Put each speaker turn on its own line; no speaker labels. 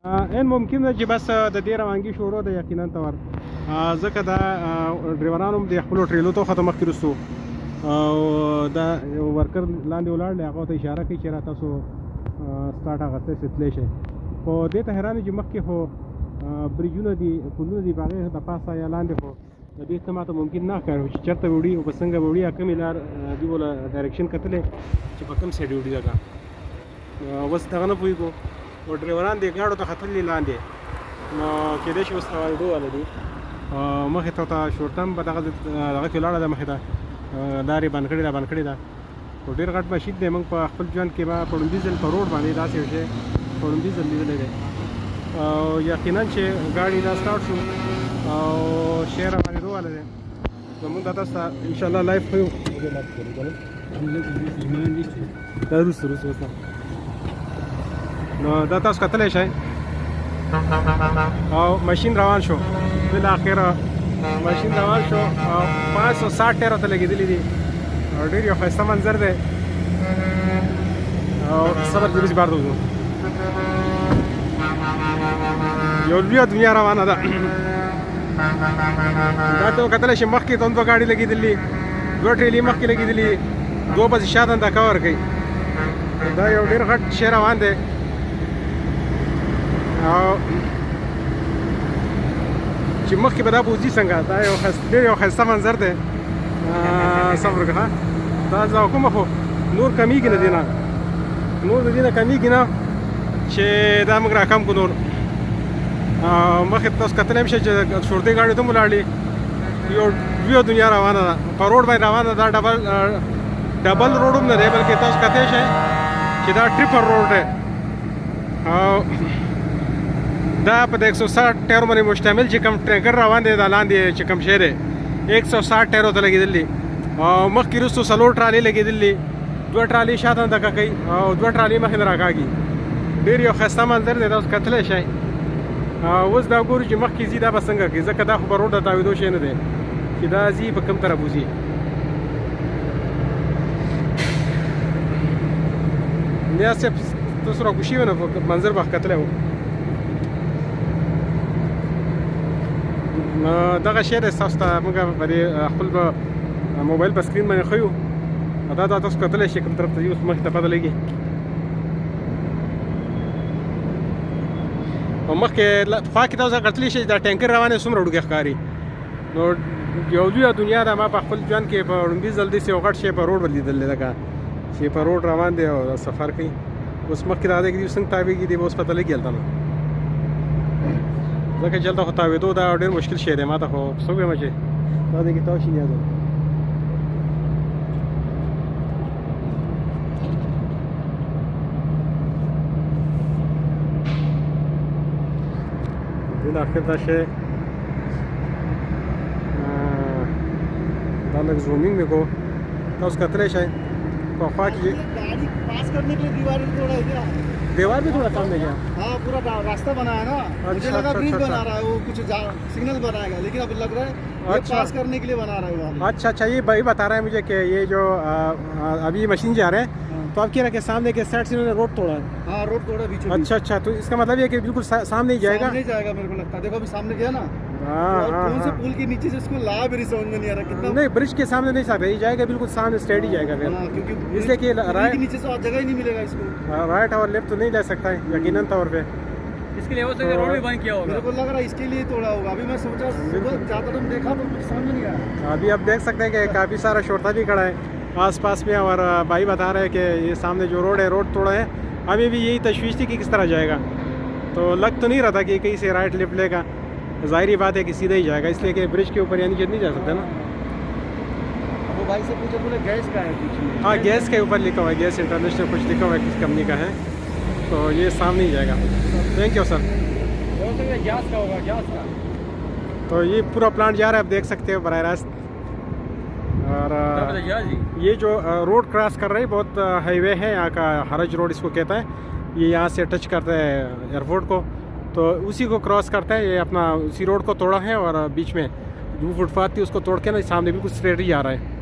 ان ممکن ده چې بس د دې روانګي شروع ده یقینا تور ځکه دا ډرایورانو د خپل ټریلو ته ختم مخکې رسو او دا ورکر لاندې ولاړ هغه ته اشاره کوي چې را تاسو سٹارټ هغه څه ستلی شي خو دې ته حیران چې مخکې خو بریجونه دي پلونه دي باغې د پاسه یا لاندې خو د دې ته ماته ممکن نه ښکاري چې چېرته وړي او په څنګه وړي یا کومې لار دوی بوله ډایرکشن کتلی چې په کوم سایډ وړي دغه اوس دغه نه پوهېږو او ډرایوران دې ګاډو ته ختلي لاندې نو کېدای شي اوس اوایډو والا دي مخې ته ورته شورتم به دغه کې ولاړه ده مخې ته لارې بند کړې ده خو ډېر غټ مشین دی موږ په خپل ژوند کې به په لومړي ځل په روډ باندې داسې یو شی په لومړي ځل لیدلی دی او یقینا چې ګاډي دا سټارټ شو او شی روانېدو والا دی زموږ دا تاسو ته انشاءالله لایف ښیو دا وروسته نو دا تاسو کتلی شئ او ماشین روان شو بالاخره ماشین روان شو او 560 ټایرو ته لګېدلي دي او ډېر یو ښایسته منظر دی او صبر د وروسي بار ته وځو یو لویه دنیا روانه ده دا ته وکتلی شي مخکې ته هم دوه ګاډي لګېدلي دوه ټریلي مخکې لګېدلي دوه پسې شاته دا کور کوي دا یو ډېر غټ شی روان دی او چې مخکې به دا بوځي څنګه دا یو ډېر یو ښایسته منظر دی صبر وکړه دا ځه کومه خو نور کمیږي نه دی نه نور د دې نه کمیږي نه چې دا موږ راکم کړو نور مخکې تاسو کتلی هم شئ چې شورتۍ ګاډي ته هم ولاړلي یو لویه دنیا روانه ده په روډ باندې روانه ده دا ډبل روډ هم نه دی بلکې تاسو کتلی شئ چې دا ټریپل روډ دی او دا په د 160 ټایرو باندې مشتمل چې کوم ټینکر روان دی دا لاندې چې کوم شی دی 160 ټایرو ته لګېدلي او مخکې وروستو څلور ټرالۍ لګېدلي دوه ټرالۍ شاته دکه کوي او دوه ټرالۍ مخې نه راکاږي ډېر یو ښایسته منظر دی تاسو کتلی شئ اوس دا ګورو چې مخکې ځي دا به څنګه کوي ځکه دا خو به روډ ته تاوېدو شی نه دی چې دا ځي په کوم طرف وځي نیاز صاحب تاسو راکوشي وه نو منظر به ښکتلی و دغه شی دی ستاسو ته موږ په دې خپل موبایل په سکرین باندې ښیو دا تاسو کتلی شئ کوم طرف ته ځي اوس مخکې ته پته لګي او مخکې خوا کې تاسو کتلی شئ دا ټینکر روان دی څومره وړوکی ښکاري نو یو لویه دنیا ده ما په خپل ژوند کې په لومړي ځل داسې یو غټ شی په روډ باندې لیدلی لکه چې په روډ روان دی او سفر کوي اوس مخکې دغه دی کې څنګه تاوېږي دی به اوس پته لګي هلته نو ځکه چې هلته خو تاوېدو دا ډېر مشکل شی دی ما ته خو څه ووایم چې دا دی کې تاو شي نیاز بالاخر دا شی دا لږ زومینګ مې کو تاسو کتلی شئ په خوا کې
गाड़ी पास करने के लिए दीवार थोड़ा है क्या
दीवार भी थोड़ा कम है क्या
हाँ पूरा रास्ता बनाया ना मुझे लगा ब्रिज बना रहा है वो कुछ सिग्नल बनाएगा लेकिन अब लग रहा है ये पास करने के लिए बना रहा है
अच्छा ये भाई बता रहा है मुझे कि ये जो अभी मशीन जा रहे हैं तो आप कह रहे हैं कि सामने के साइड से उन्होंने रोड तोड़ा है
हाँ रोड तोड़ा बीच में
अच्छा तो इसका मतलब ये कि बिल्कुल सामने ही जाएगा
नहीं जाएगा मेरे को लगता है देखो अभी सामने गया ना कौन से पुल के नीचे से इसको ला मेरी समझ में नहीं आ रहा कितना
नहीं ब्रिज के सामने नहीं सकता ये जाएगा बिल्कुल सामने स्ट्रेट ही जाएगा फिर
क्योंकि
इसलिए कि
राइट के नीचे से और जगह ही नहीं मिलेगा इसको
राइट और लेफ्ट तो नहीं ले सकता है यकीनन तौर पे
इसके लिए हो सकता है रोड भी बंद किया होगा
मेरे को लग रहा है इसके लिए तोड़ा होगा अभी मैं सोचा जाता तो देखा तो कुछ समझ नहीं आया
अभी आप देख सकते हैं कि काफ़ी सारा शोरता भी खड़ा है आसपास में और भाई बता रहे हैं कि ये सामने जो रोड है रोड तोड़ा है अभी भी यही तशवीश थी कि किस तरह जाएगा तो लग तो नहीं रहा था कि कहीं से राइट लेफ्ट लेगा ज़ाहिरी बात है कि सीधा ही जाएगा इसलिए कि ब्रिज के ऊपर यानी कि नहीं जा सकता ना
वो भाई से पूछा बोले गैस का है कुछ
हाँ गैस के ऊपर लिखा हुआ है गैस इंटरनेशनल कुछ लिखा हुआ है किस कंपनी का है तो ये सामने ही जाएगा थैंक यू सर
गैस का होगा गैस का
तो ये पूरा प्लांट जा रहा है आप देख सकते हो बराह रास्त और ये जो रोड क्रॉस कर रहे हैं बहुत हाईवे है यहाँ का हरज रोड इसको कहता है ये यहाँ से टच करता है एयरपोर्ट को तो उसी को क्रॉस करता है ये अपना उसी रोड को तोड़ा है और बीच में जो फुटपाथ थी उसको तोड़ के ना सामने बिल्कुल स्ट्रेट ही आ रहा है